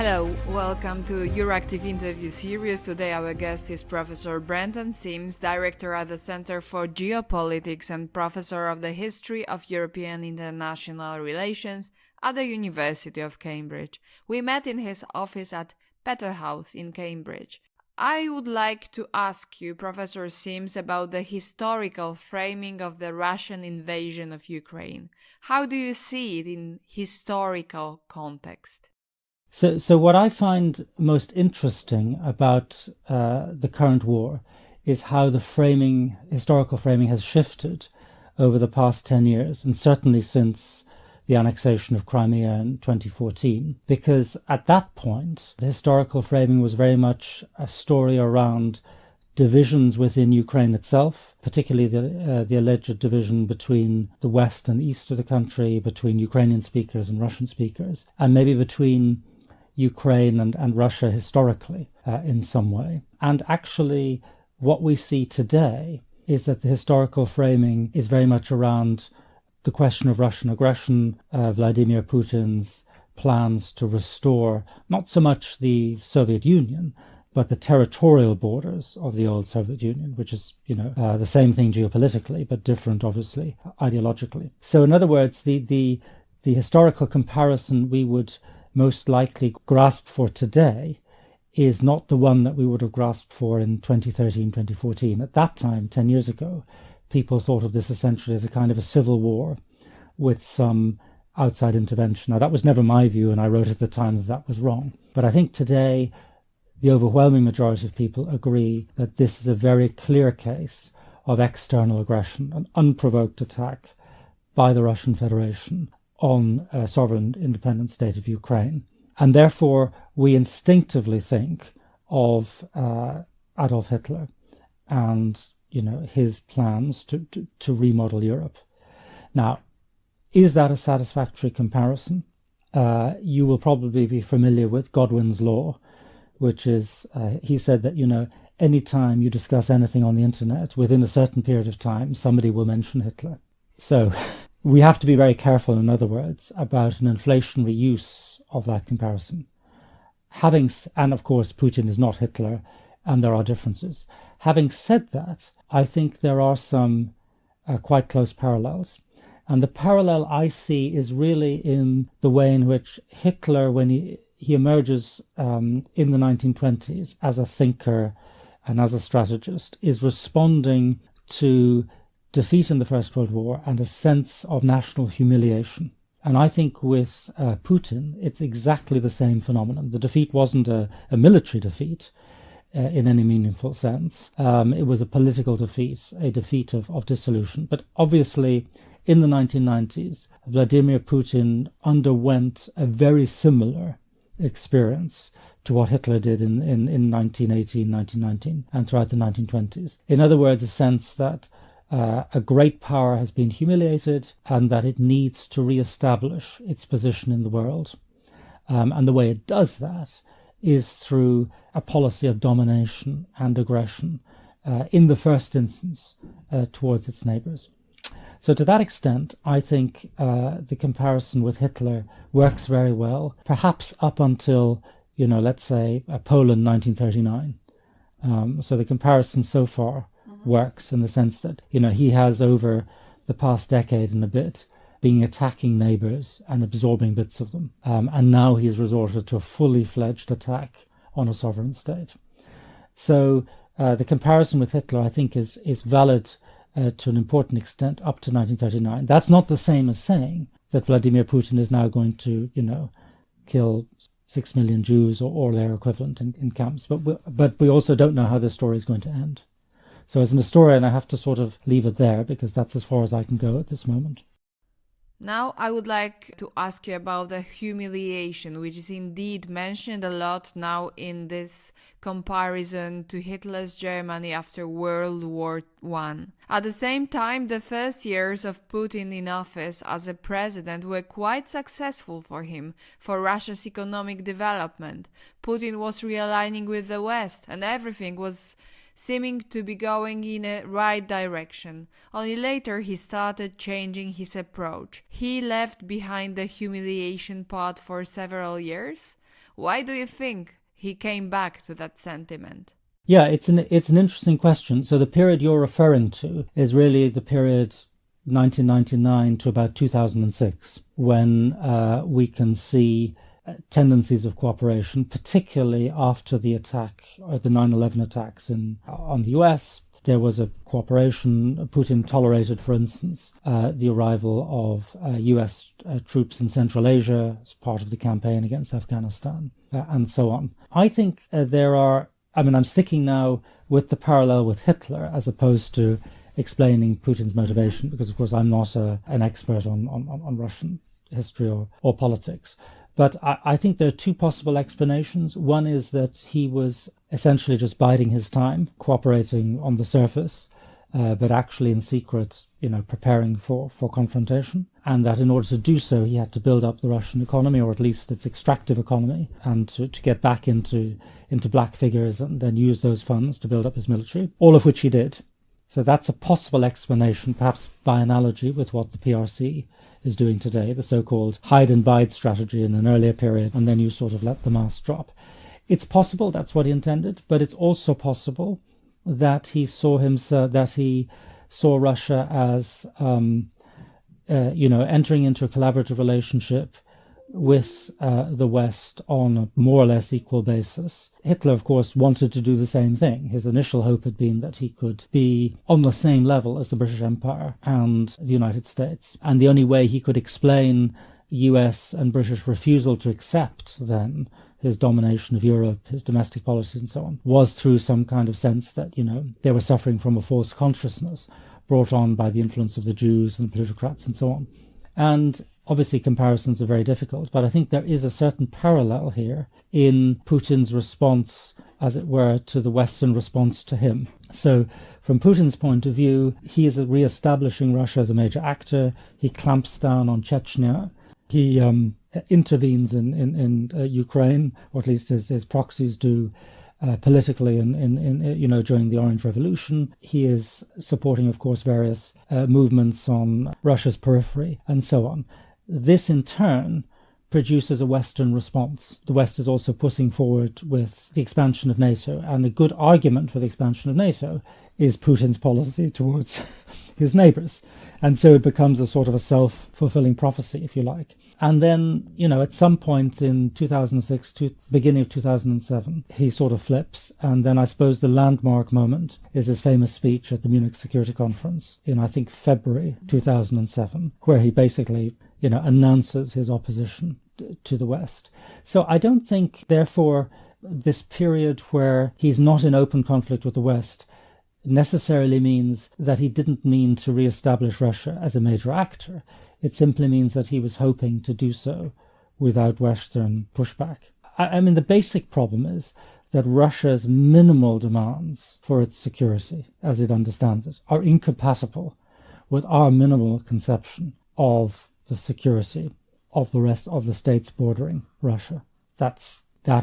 Hello, welcome to your active interview series. Today our guest is Professor Brendan Sims, Director at the Center for Geopolitics and Professor of the History of European International Relations at the University of Cambridge. We met in his office at Petter House in Cambridge. I would like to ask you, Professor Sims, about the historical framing of the Russian invasion of Ukraine. How do you see it in historical context? So what I find most interesting about the current war is how the historical framing has shifted over the past 10 years, and certainly since the annexation of Crimea in 2014, because at that point, the historical framing was very much a story around divisions within Ukraine itself, particularly the alleged division between the west and east of the country, between Ukrainian speakers and Russian speakers, and maybe between Ukraine and Russia historically in some way. And actually, what we see today is that the historical framing is very much around the question of Russian aggression, Vladimir Putin's plans to restore not so much the Soviet Union, but the territorial borders of the old Soviet Union, which is, the same thing geopolitically, but different, obviously, ideologically. So in other words, the historical comparison we would most likely grasp for today is not the one that we would have grasped for in 2013, 2014. At that time, 10 years ago, people thought of this essentially as a kind of a civil war with some outside intervention. Now, that was never my view, and I wrote at the time that that was wrong. But I think today, the overwhelming majority of people agree that this is a very clear case of external aggression, an unprovoked attack by the Russian Federation on a sovereign independent state of Ukraine. And therefore, we instinctively think of Adolf Hitler and, his plans to remodel Europe. Now, is that a satisfactory comparison? You will probably be familiar with Godwin's law, which is, he said that, any time you discuss anything on the internet, within a certain period of time, somebody will mention Hitler. So we have to be very careful, in other words, about an inflationary use of that comparison. And of course, Putin is not Hitler, and there are differences. Having said that, I think there are some quite close parallels. And the parallel I see is really in the way in which Hitler, when he emerges in the 1920s as a thinker and as a strategist, is responding to defeat in the First World War and a sense of national humiliation. And I think with Putin, it's exactly the same phenomenon. The defeat wasn't a military defeat in any meaningful sense. It was a political defeat, a defeat of dissolution. But obviously, in the 1990s, Vladimir Putin underwent a very similar experience to what Hitler did in 1918, 1919, and throughout the 1920s. In other words, a sense that a great power has been humiliated and that it needs to re-establish its position in the world. And the way it does that is through a policy of domination and aggression in the first instance towards its neighbors. So to that extent, I think the comparison with Hitler works very well, perhaps up until, let's say, Poland 1939. So the comparison so far works in the sense that, he has over the past decade and a bit been attacking neighbors and absorbing bits of them. And now he's resorted to a fully fledged attack on a sovereign state. So the comparison with Hitler, I think, is valid to an important extent up to 1939. That's not the same as saying that Vladimir Putin is now going to, kill 6 million Jews or their equivalent in camps. But we also don't know how this story is going to end. So as an historian, I have to sort of leave it there because that's as far as I can go at this moment. Now I would like to ask you about the humiliation, which is indeed mentioned a lot now in this comparison to Hitler's Germany after World War I. At the same time, the first years of Putin in office as a president were quite successful for him, for Russia's economic development. Putin was realigning with the West, and everything was seeming to be going in a right direction. Only later he started changing his approach. He left behind the humiliation part for several years. Why do you think he came back to that sentiment? Yeah, it's an interesting question. So the period you're referring to is really the period 1999 to about 2006, when we can see tendencies of cooperation, particularly after the attack, or the 9/11 attacks on the US. There was a cooperation. Putin tolerated, for instance, the arrival of US troops in Central Asia as part of the campaign against Afghanistan, and so on. I think I'm sticking now with the parallel with Hitler as opposed to explaining Putin's motivation, because, of course, I'm not an expert on Russian history or politics. But I think there are two possible explanations. One is that he was essentially just biding his time, cooperating on the surface, but actually in secret, preparing for confrontation. And that in order to do so, he had to build up the Russian economy, or at least its extractive economy, and to get back into black figures and then use those funds to build up his military, all of which he did. So that's a possible explanation, perhaps by analogy with what the PRC is doing today, the so-called hide and bide strategy in an earlier period, and then you sort of let the mask drop. It's possible that's what he intended, but it's also possible that he saw Russia as entering into a collaborative relationship with the West on a more or less equal basis. Hitler, of course, wanted to do the same thing. His initial hope had been that he could be on the same level as the British Empire and the United States. And the only way he could explain US and British refusal to accept then his domination of Europe, his domestic policy and so on, was through some kind of sense that, they were suffering from a false consciousness brought on by the influence of the Jews and the plutocrats and so on. And obviously, comparisons are very difficult, but I think there is a certain parallel here in Putin's response, as it were, to the Western response to him. So from Putin's point of view, he is re-establishing Russia as a major actor. He clamps down on Chechnya. He intervenes in Ukraine, or at least his proxies do, politically during the Orange Revolution. He is supporting, of course, various movements on Russia's periphery and so on. This, in turn, produces a Western response. The West is also pushing forward with the expansion of NATO, and a good argument for the expansion of NATO is Putin's policy towards his neighbors. And so it becomes a sort of a self-fulfilling prophecy, if you like. And then, at some point in 2006 to beginning of 2007, he sort of flips. And then I suppose the landmark moment is his famous speech at the Munich Security Conference in, I think, February 2007, where he basically, announces his opposition to the West. So I don't think, therefore, this period where he's not in open conflict with the West necessarily means that he didn't mean to re-establish Russia as a major actor. It simply means that he was hoping to do so without Western pushback. The basic problem is that Russia's minimal demands for its security, as it understands it, are incompatible with our minimal conception of the security of the rest of the states bordering Russia. That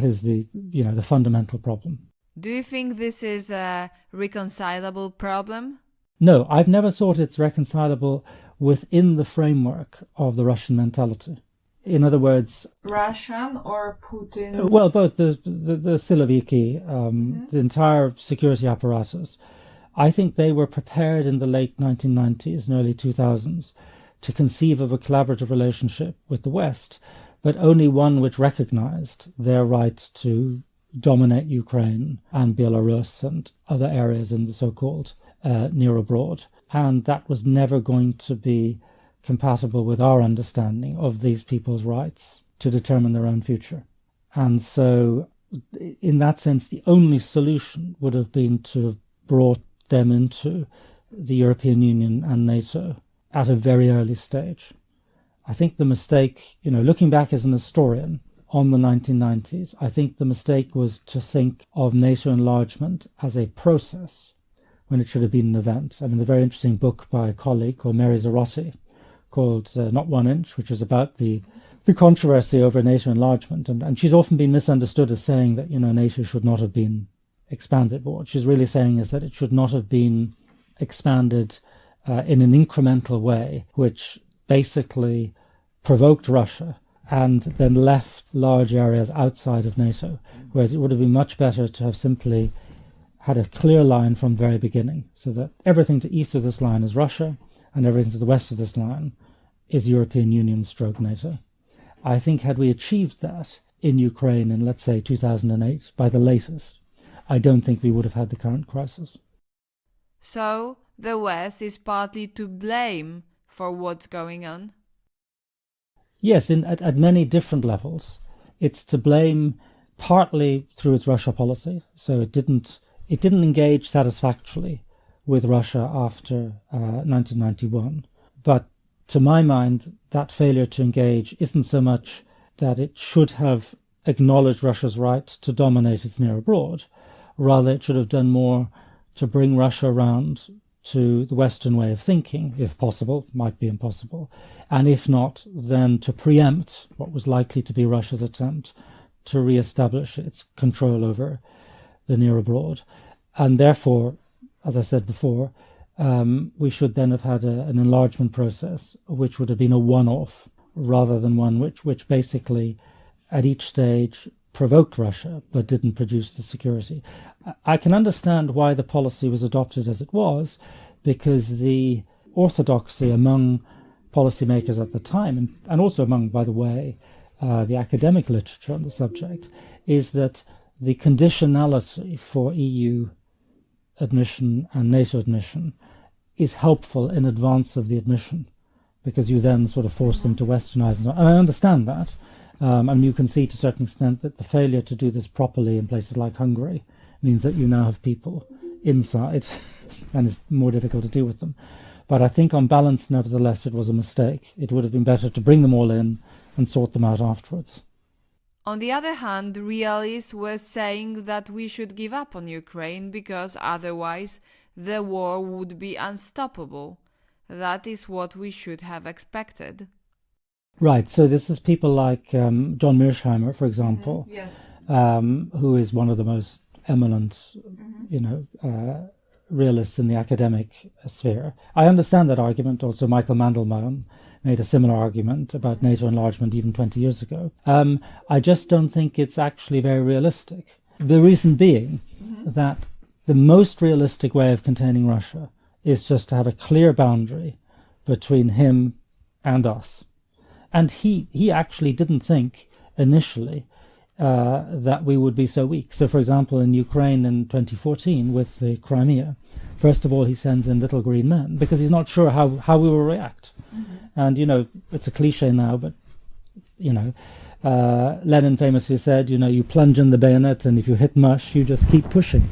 is the fundamental problem. Do you think this is a reconcilable problem? No, I've never thought it's reconcilable within the framework of the Russian mentality. In other words, Russian or Putin? Well, both the Siloviki, the entire security apparatus. I think they were prepared in the late 1990s and early 2000s to conceive of a collaborative relationship with the West, but only one which recognized their right to dominate Ukraine and Belarus and other areas in the so-called near abroad. And that was never going to be compatible with our understanding of these people's rights to determine their own future. And so, in that sense, the only solution would have been to have brought them into the European Union and NATO at a very early stage. I think the mistake, looking back as an historian on the 1990s, I think the mistake was to think of NATO enlargement as a process when it should have been an event. The very interesting book by a colleague called Mary Zarotti called Not 1 Inch, which is about the controversy over NATO enlargement. And she's often been misunderstood as saying that, NATO should not have been expanded. But what she's really saying is that it should not have been expanded in an incremental way, which basically provoked Russia and then left large areas outside of NATO, whereas it would have been much better to have simply had a clear line from the very beginning, so that everything to east of this line is Russia, and everything to the west of this line is European Union stroke NATO. I think had we achieved that in Ukraine in, let's say, 2008, by the latest, I don't think we would have had the current crisis. So, the West is partly to blame for what's going on? Yes, at many different levels. It's to blame partly through its Russia policy. So it didn't engage satisfactorily with Russia after 1991. But to my mind, that failure to engage isn't so much that it should have acknowledged Russia's right to dominate its near abroad. Rather, it should have done more to bring Russia around to the Western way of thinking, if possible, might be impossible, and if not, then to preempt what was likely to be Russia's attempt to re-establish its control over the near abroad. And therefore, as I said before, we should then have had an enlargement process which would have been a one-off, rather than one which basically, at each stage, provoked Russia but didn't produce the security. I can understand why the policy was adopted as it was, because the orthodoxy among policymakers at the time, and also among, by the way, the academic literature on the subject, is that the conditionality for EU admission and NATO admission is helpful in advance of the admission, because you then sort of force them to westernize. And I understand that. And you can see to a certain extent that the failure to do this properly in places like Hungary means that you now have people inside and it's more difficult to deal with them. But I think on balance, nevertheless, it was a mistake. It would have been better to bring them all in and sort them out afterwards. On the other hand, realists were saying that we should give up on Ukraine because otherwise the war would be unstoppable. That is what we should have expected. Right, so this is people like John Mearsheimer, for example, Yes. Who is one of the most eminent, realists in the academic sphere. I understand that argument. Also, Michael Mandelbaum made a similar argument about NATO enlargement even 20 years ago. I just don't think it's actually very realistic. The reason being that the most realistic way of containing Russia is just to have a clear boundary between him and us. And he actually didn't think initially that we would be so weak. So, for example, in Ukraine in 2014 with the Crimea, first of all, he sends in little green men because he's not sure how we will react. And, it's a cliche now, but, Lenin famously said, you plunge in the bayonet and if you hit mush, you just keep pushing.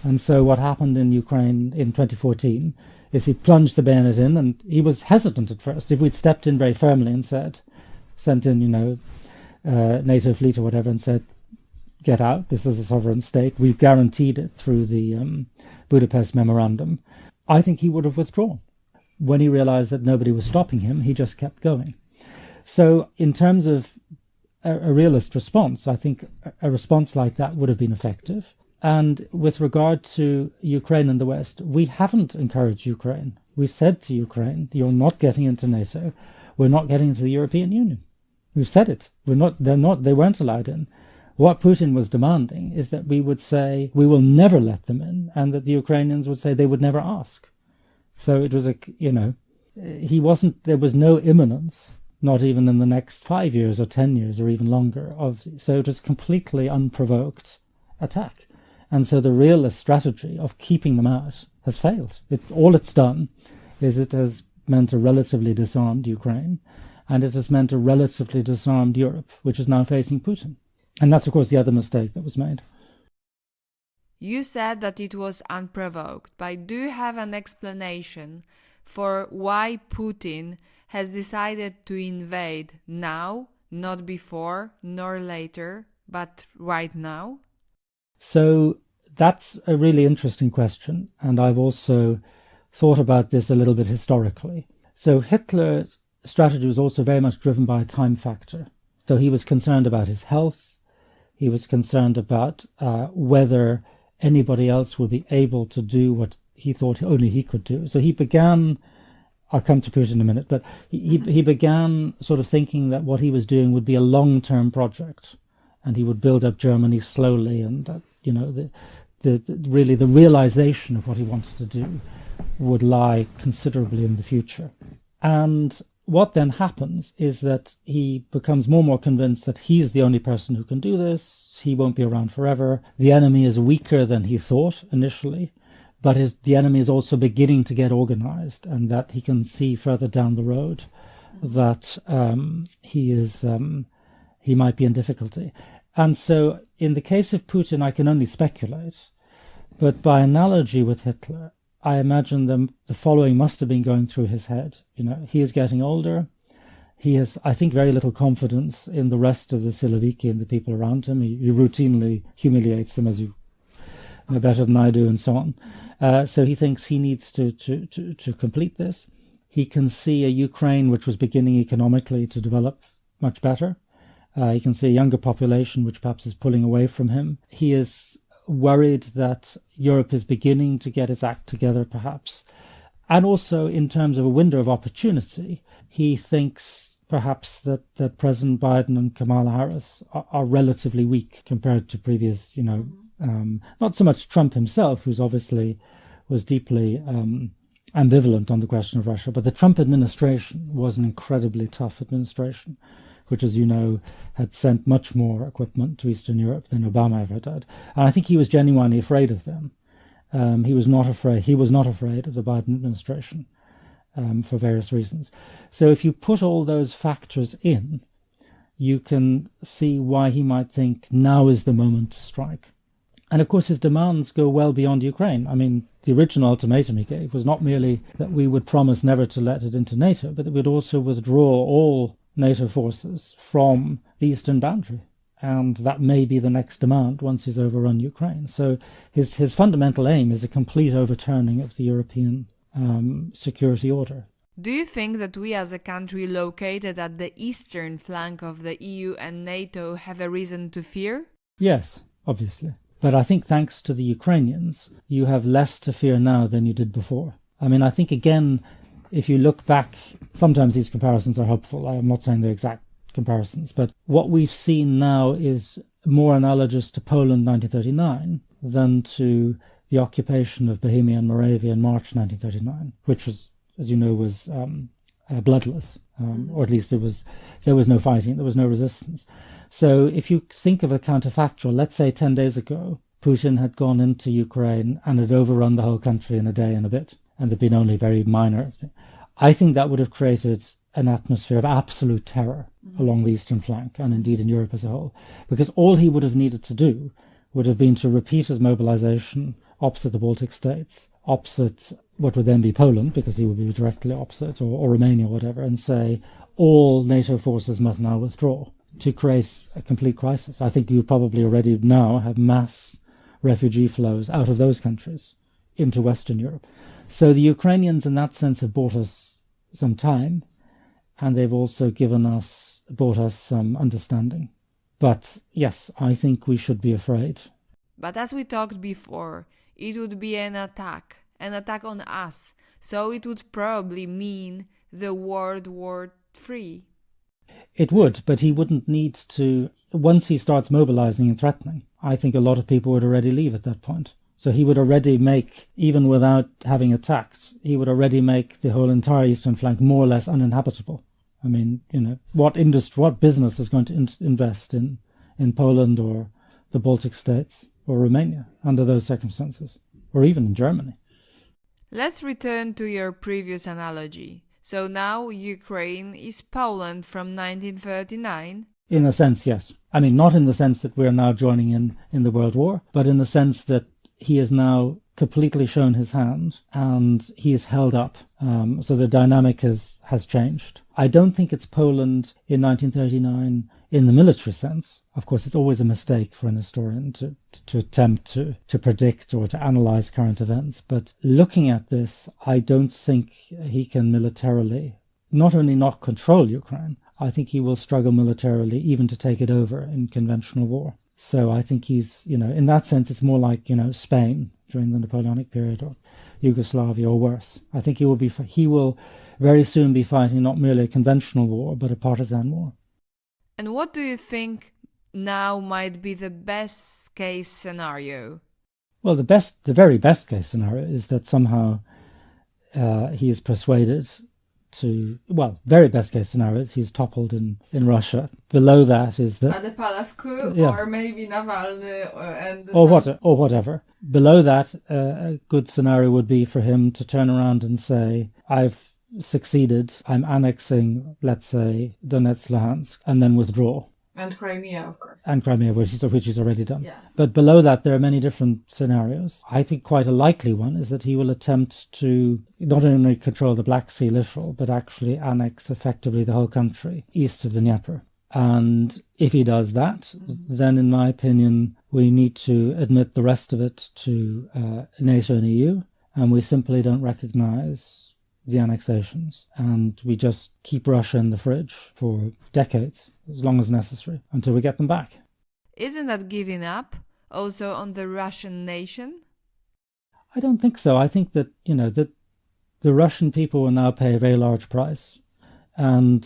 And so what happened in Ukraine in 2014 is he plunged the bayonet in, and he was hesitant at first. If we'd stepped in very firmly and sent in, NATO fleet or whatever, and said, get out, this is a sovereign state, we've guaranteed it through the Budapest Memorandum, I think he would have withdrawn. When he realized that nobody was stopping him, he just kept going. So in terms of a realist response, I think a response like that would have been effective. And with regard to Ukraine and the West, we haven't encouraged Ukraine. We said to Ukraine, you're not getting into NATO. We're not getting into the European Union. We've said it. They weren't allowed in. What Putin was demanding is that we would say, we will never let them in, and that the Ukrainians would say they would never ask. So it was there was no imminence, not even in the next 5 years or 10 years or even longer. So it was completely unprovoked attack. And so the realist strategy of keeping them out has failed. All it's done is it has meant a relatively disarmed Ukraine, and it has meant a relatively disarmed Europe, which is now facing Putin. And that's, of course, the other mistake that was made. You said that it was unprovoked, but do you have an explanation for why Putin has decided to invade now, not before nor later, but right now? So that's a really interesting question, and I've also thought about this a little bit historically. So Hitler's strategy was also very much driven by a time factor. So he was concerned about his health. He was concerned about whether anybody else would be able to do what he thought only he could do. So he began I'll come to Putin in a minute, but he began sort of thinking that what he was doing would be a long-term project, and he would build up Germany slowly, and that, you know, really the realization of what he wanted to do would lie considerably in the future. And what then happens is that he becomes more and more convinced that he's the only person who can do this. He won't be around forever. The enemy is weaker than he thought initially, but the enemy is also beginning to get organized, and that he can see further down the road that he might be in difficulty. And so in the case of Putin, I can only speculate, but by analogy with Hitler, I imagine the following must have been going through his head. You know, he is getting older. He has, I think, very little confidence in the rest of the Siloviki and the people around him. He routinely humiliates them, as you know better than I do, and so on. So he thinks he needs to complete this. He can see a Ukraine which was beginning economically to develop much better. He can see a younger population which perhaps is pulling away from him. He is worried that Europe is beginning to get its act together, perhaps. And also, in terms of a window of opportunity, he thinks perhaps that President Biden and Kamala Harris are relatively weak compared to previous, you know, not so much Trump himself, who's obviously was deeply ambivalent on the question of Russia, but the Trump administration was an incredibly tough administration, which, as you know, had sent much more equipment to Eastern Europe than Obama ever did. And I think he was genuinely afraid of them. He was not afraid of the Biden administration for various reasons. So if you put all those factors in, you can see why he might think now is the moment to strike. And of course, his demands go well beyond Ukraine. I mean, the original ultimatum he gave was not merely that we would promise never to let it into NATO, but that we'd also withdraw all NATO forces from the eastern boundary. And that may be the next demand once he's overrun Ukraine. So his fundamental aim is a complete overturning of the European security order. Do you think that we as a country located at the eastern flank of the EU and NATO have a reason to fear? Yes, obviously. But I think thanks to the Ukrainians, you have less to fear now than you did before. I mean, I think, again, if you look back, sometimes these comparisons are helpful. I'm not saying they're exact comparisons, but what we've seen now is more analogous to Poland 1939 than to the occupation of Bohemia and Moravia in March 1939, which was, as you know, was bloodless, or at least there was no fighting, there was no resistance. So if you think of a counterfactual, let's say 10 days ago, Putin had gone into Ukraine and had overrun the whole country in a day and a bit, and there'd been only very minor. I think that would have created an atmosphere of absolute terror along the eastern flank, and indeed in Europe as a whole, because all he would have needed to do would have been to repeat his mobilization opposite the Baltic states, opposite what would then be Poland, because he would be directly opposite, or Romania, or whatever, and say all NATO forces must now withdraw, to create a complete crisis. I think you probably already now have mass refugee flows out of those countries into Western Europe. So the Ukrainians in that sense have bought us some time, and they've also bought us some understanding. But yes, I think we should be afraid. But as we talked before, it would be an attack on us. So it would probably mean the World War III. It would, but he wouldn't need to. Once he starts mobilizing and threatening, I think a lot of people would already leave at that point. So he would already make, even without having attacked, he would already make the whole entire eastern flank more or less uninhabitable. I mean, you know, what business is going to invest in Poland or the Baltic states or Romania under those circumstances, or even in Germany? Let's return to your previous analogy. So now Ukraine is Poland from 1939? In a sense, yes. I mean, not in the sense that we're now joining in the World War, but in the sense that he has now completely shown his hand and he is held up. So the dynamic has changed. I don't think it's Poland in 1939 in the military sense. Of course, it's always a mistake for an historian to attempt to predict or to analyze current events. But looking at this, I don't think he can militarily not only not control Ukraine, I think he will struggle militarily even to take it over in conventional war. So I think he's, in that sense, it's more like, Spain during the Napoleonic period or Yugoslavia or worse. I think he will very soon be fighting not merely a conventional war, but a partisan war. And what do you think now might be the best case scenario? Well, the very best case scenario is that somehow he is persuaded very best case scenario is he's toppled in Russia. Below that is that... the palace coup, or maybe Navalny, or whatever. Below that, a good scenario would be for him to turn around and say, I've succeeded, I'm annexing, let's say, Donetsk, Luhansk, and then withdraw. And Crimea, of course. And Crimea, which he's already done. Yeah. But below that, there are many different scenarios. I think quite a likely one is that he will attempt to not only control the Black Sea littoral, but actually annex effectively the whole country east of the Dnieper. And if he does that, then in my opinion, we need to admit the rest of it to NATO and EU, and we simply don't recognize the annexations, and we just keep Russia in the fridge for decades, as long as necessary, until we get them back. Isn't that giving up also on the Russian nation? I don't think so. I think that, that the Russian people will now pay a very large price. And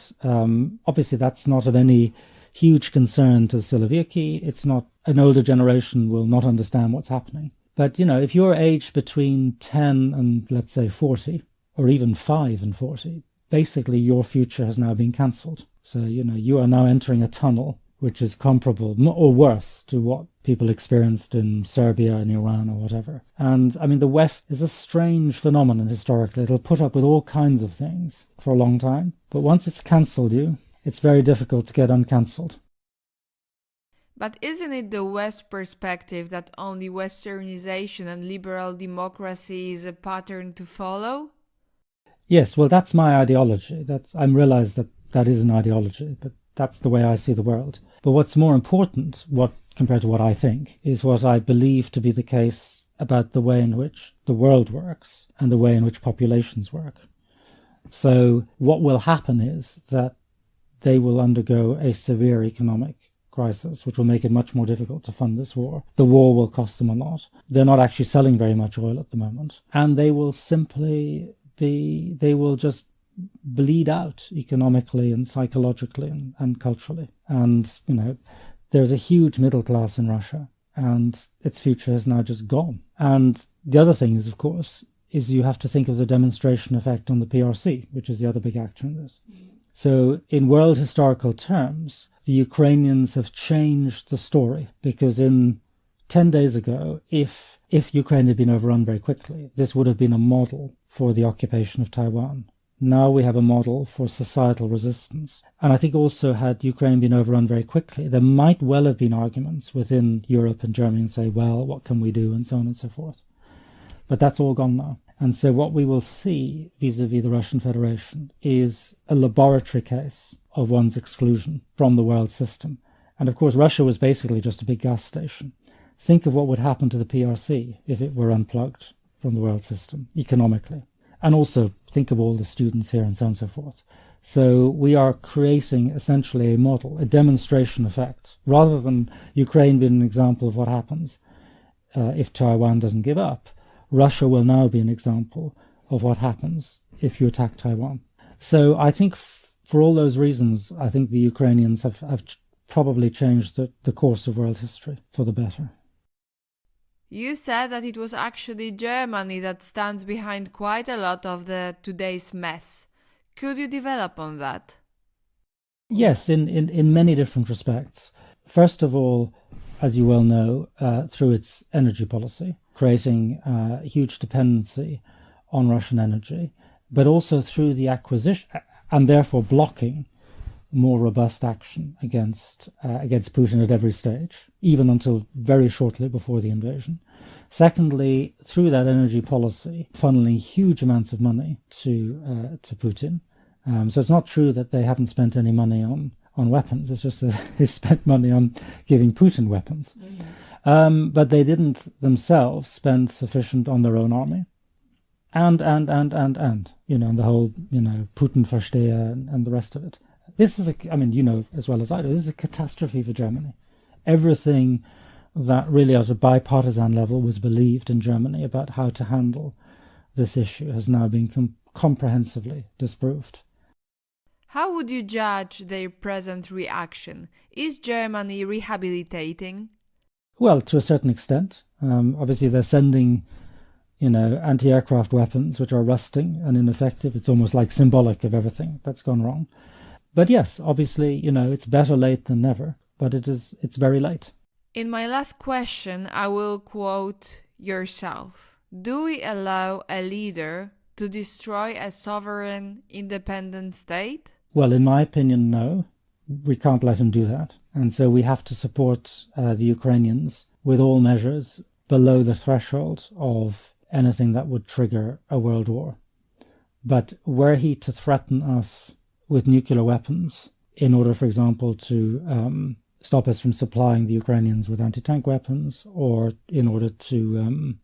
obviously that's not of any huge concern to Siloviki. It's not, an older generation will not understand what's happening. But, if you're aged between 10 and, let's say, 40, or even 5 and 40, basically your future has now been cancelled. So, you are now entering a tunnel which is comparable or worse to what people experienced in Serbia and Iran or whatever. And, the West is a strange phenomenon historically. It'll put up with all kinds of things for a long time. But once it's cancelled you, it's very difficult to get uncancelled. But isn't it the West perspective that only Westernization and liberal democracy is a pattern to follow? Yes, well, that's my ideology. I realize that is an ideology, but that's the way I see the world. But what's more important, compared to what I think, is what I believe to be the case about the way in which the world works and the way in which populations work. So what will happen is that they will undergo a severe economic crisis, which will make it much more difficult to fund this war. The war will cost them a lot. They're not actually selling very much oil at the moment. And they will just bleed out economically and psychologically and culturally. And, there's a huge middle class in Russia, and its future is now just gone. And the other thing is, of course, you have to think of the demonstration effect on the PRC, which is the other big actor in this. So in world historical terms, the Ukrainians have changed the story, because 10 days ago, if Ukraine had been overrun very quickly, this would have been a model for the occupation of Taiwan. Now we have a model for societal resistance. And I think also, had Ukraine been overrun very quickly, there might well have been arguments within Europe and Germany and say, well, what can we do, and so on and so forth. But that's all gone now. And so what we will see vis-a-vis the Russian Federation is a laboratory case of one's exclusion from the world system. And of course, Russia was basically just a big gas station. Think of what would happen to the PRC if it were unplugged from the world system economically. And also think of all the students here and so on and so forth. So we are creating essentially a model, a demonstration effect. Rather than Ukraine being an example of what happens if Taiwan doesn't give up, Russia will now be an example of what happens if you attack Taiwan. So I think for all those reasons, I think the Ukrainians have probably changed the course of world history for the better. You said that it was actually Germany that stands behind quite a lot of today's mess. Could you develop on that? Yes, in many different respects. First of all, as you well know, through its energy policy, creating a huge dependency on Russian energy, but also through the acquisition and therefore blocking more robust action against Putin at every stage, even until very shortly before the invasion. Secondly, through that energy policy, funneling huge amounts of money to Putin. So it's not true that they haven't spent any money on weapons. It's just that they spent money on giving Putin weapons. Mm-hmm. But they didn't themselves spend sufficient on their own army. And, and the whole, Putin Versteher and the rest of it. This is as well as I do, this is a catastrophe for Germany. everything that really at a bipartisan level was believed in Germany about how to handle this issue has now been comprehensively disproved. How would you judge their present reaction? Is Germany rehabilitating? Well, to a certain extent. Obviously, they're sending, anti-aircraft weapons which are rusting and ineffective. It's almost like symbolic of everything that's gone wrong. But yes, obviously, it's better late than never, but it's very late. In my last question, I will quote yourself. Do we allow a leader to destroy a sovereign, independent state? Well, in my opinion, no. We can't let him do that. And so we have to support the Ukrainians with all measures below the threshold of anything that would trigger a world war. But were he to threaten us with nuclear weapons in order, for example, to stop us from supplying the Ukrainians with anti-tank weapons, or in order to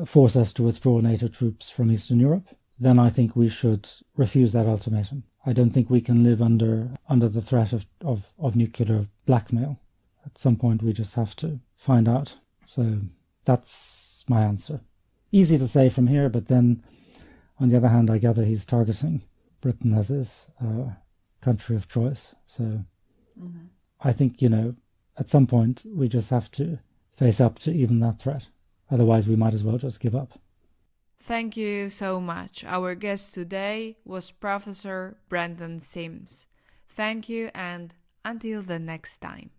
force us to withdraw NATO troops from Eastern Europe, then I think we should refuse that ultimatum. I don't think we can live under the threat of nuclear blackmail. At some point we just have to find out. So that's my answer. Easy to say from here, but then on the other hand, I gather he's targeting Britain as his country of choice. So I think, at some point we just have to face up to even that threat. Otherwise we might as well just give up. Thank you so much. Our guest today was Professor Brendan Sims. Thank you, and until the next time.